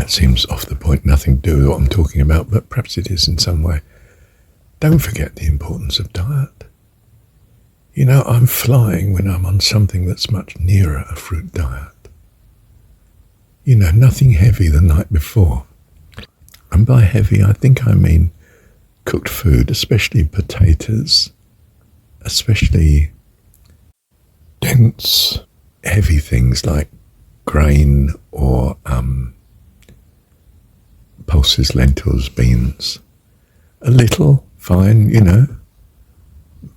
that seems off the point, nothing to do with what I'm talking about, but perhaps it is in some way. Don't forget the importance of diet. You know, I'm flying when I'm on something that's much nearer a fruit diet. You know, nothing heavy the night before. And by heavy, I think I mean cooked food, especially potatoes, especially dense, heavy things like grain or pulses, lentils, beans. A little, fine, you know,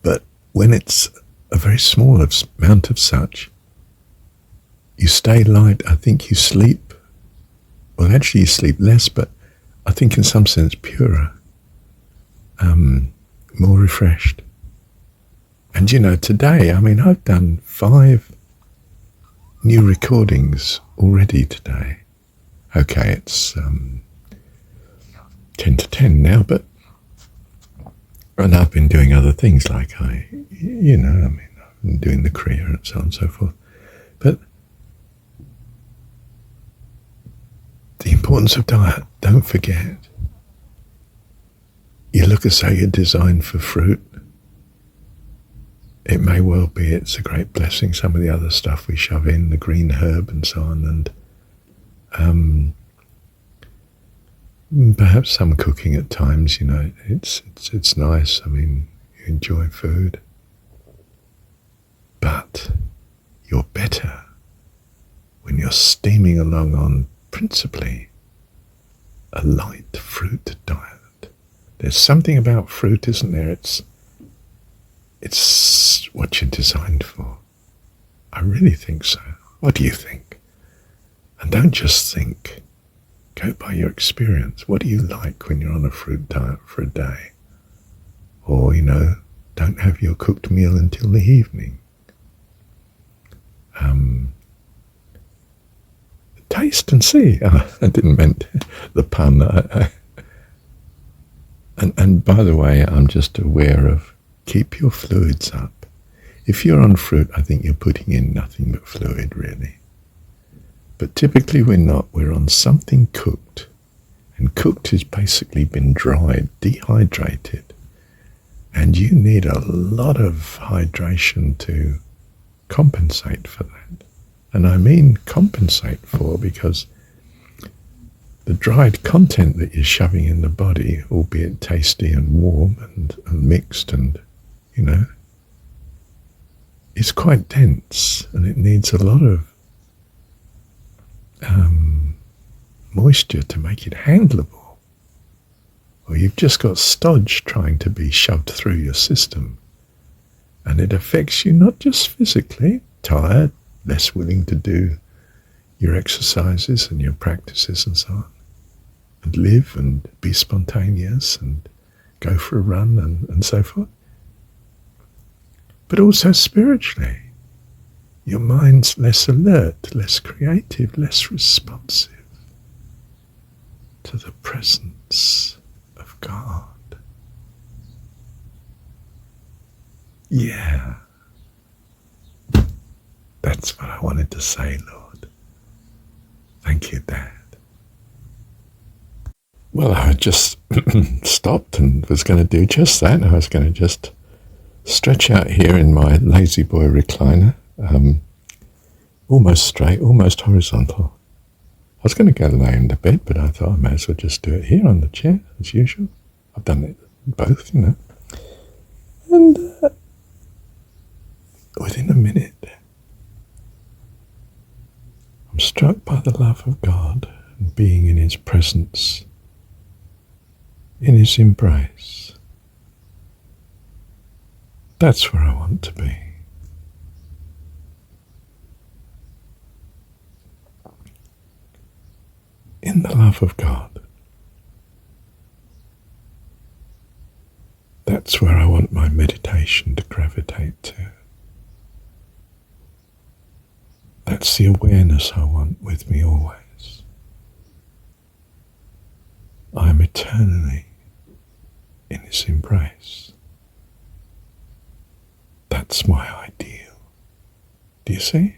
but when it's a very small amount of such, you stay light. I think you sleep, well, actually you sleep less, but I think in some sense purer, more refreshed. And you know, today, I mean, I've done 5 new recordings already today. Okay, it's 10 to 10 now, but, and I've been doing other things like I've been doing the Kriya and so on and so forth. But the importance of diet, don't forget. You look as though you're designed for fruit. It may well be it's a great blessing, some of the other stuff we shove in, the green herb and so on, and perhaps some cooking at times, you know, it's nice. I mean, you enjoy food. But you're better when you're steaming along on principally a light fruit diet. There's something about fruit, isn't there? It's what you're designed for. I really think so. What do you think? And don't just think. Go by your experience. What do you like when you're on a fruit diet for a day? Or, you know, don't have your cooked meal until the evening. Taste and see. Oh, I didn't mean the pun. And by the way, I'm just aware of keep your fluids up. If you're on fruit, I think you're putting in nothing but fluid, really. But typically we're not. We're on something cooked. And cooked has basically been dried, dehydrated. And you need a lot of hydration to compensate for that. And I mean compensate for, because the dried content that you're shoving in the body, albeit tasty and warm and mixed and, you know, is quite dense, and it needs a lot of moisture to make it handleable. Or you've just got stodge trying to be shoved through your system. And it affects you not just physically, tired, less willing to do your exercises and your practices and so on, and live and be spontaneous and go for a run and so forth, but also spiritually. Your mind's less alert, less creative, less responsive to the presence of God. Yeah. That's what I wanted to say, Lord. Thank you, Dad. Well, I just stopped and was going to do just that. I was going to just stretch out here in my lazy boy recliner, almost straight, almost horizontal. I was going to go lay in the bed, but I thought I may as well just do it here on the chair, as usual. I've done it both, you know. And within a minute, I'm struck by the love of God and being in His presence, in His embrace. That's where I want to be. In the love of God. That's where I want my meditation to gravitate to. That's the awareness I want with me always. I am eternally in His embrace. That's my ideal. Do you see?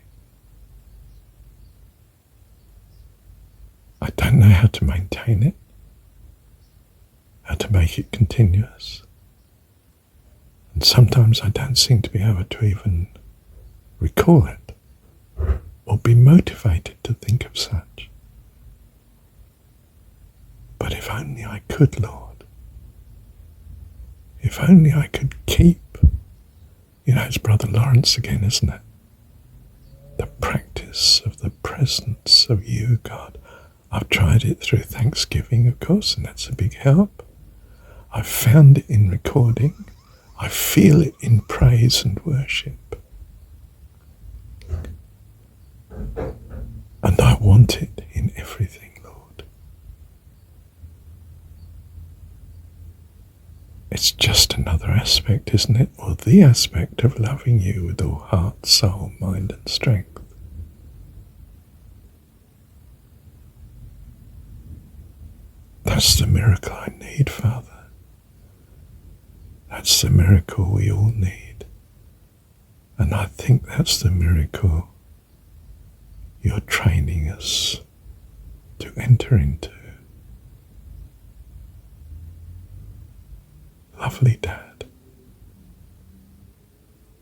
I don't don't know how to maintain it, how to make it continuous. And sometimes I don't seem to be able to even recall it or be motivated to think of such. But if only I could, Lord. If only I could keep. It's Brother Lawrence again, isn't it? The practice of the presence of you, God. I've tried it through Thanksgiving, of course, and that's a big help. I've found it in recording. I feel it in praise and worship. And I want it in everything, Lord. It's just another aspect, isn't it? Or the aspect of loving you with all heart, soul, mind and strength. That's the miracle I need, Father. That's the miracle we all need. And I think that's the miracle you're training us to enter into. Lovely Dad.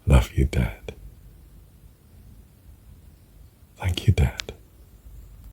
Love you, Dad.